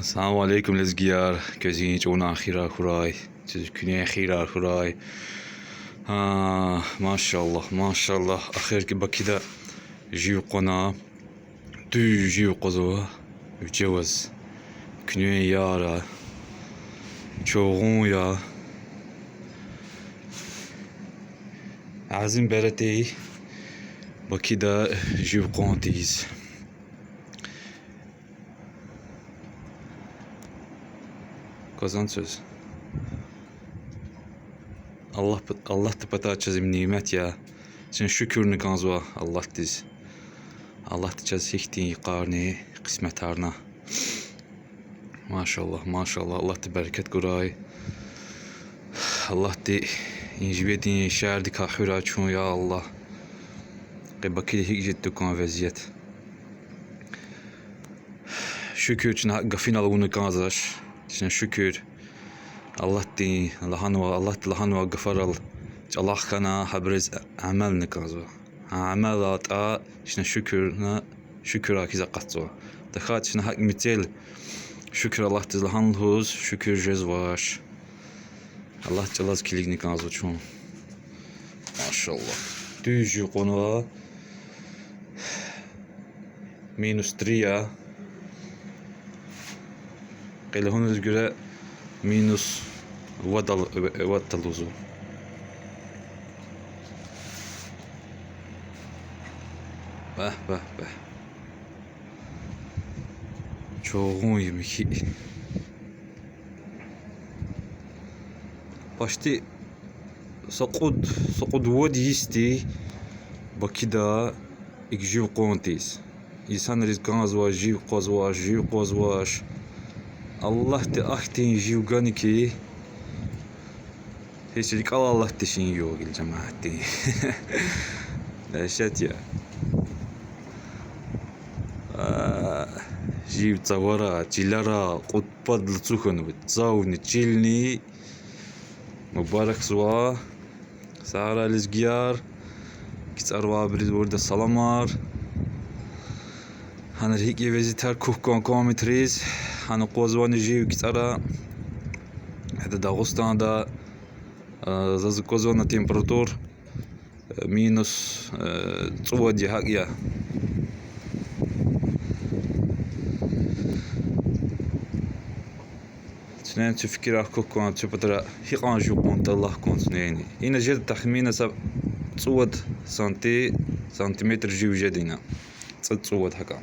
Assalamu alaikum lezgiyar, gözün çoğuna khira khuray, çizküne khira khuray. Maşallah maşallah. Ahir ki Bakı'da jiv qona, dü jiv qozo, ücevaz, küne yara, çoğun ya. Azim bereti Bakı'da jiv qontiz. Kazan söz. Allah tıpata çözüm nimet ya. Sen şükürünü kanzva Allah diz. Allah ticaz hikti qarni kısmet arna. Maşallah maşallah Allah te bereket kuray. Allah te injibedin şerdi kahura çun ya Allah. Bakı'da hicret dükkan vaziyet. Şükür için gafin albunu kanzaş. Sen şükür. Allah di Allah gafar al. Allah kana habriz amel nikazwa. Amelat a şuna şükür akiza qatwa. Dakhat şuna hak mitel şükür Allah tizlahan huz şükür jezvaş. Allah çalaz kilig nikazwa çun. Maşallah. Düzü qonwa -3 قيل هون الجراء مينوس وطلوزو به çoğun yemek başta سقود وديستي Bakı'da ikjiv kontis insan rizkan zwa jiv qozwaş Allah te ahtin jivgani ki hiçlik Allah teşin yok il cemaati. Dehşet ya. Jiv tsavara, çilara, qutpadlı tsukunu, tsavni, çilni. Mübarek zwa. Sara lizgiyar. Kitsarva biriz burada salamar. Haner hiki veziter kuhkon komitriz. Hani qozvani jiv kitsara. Hada Dağıstan'da zazı qozvana temperatur -3 hakya. Sen fikir akukon çupatra hiqan juqon Allah konsneni. Ina jed tahmina sab 3 santimetre jiv jedina. 3 haka.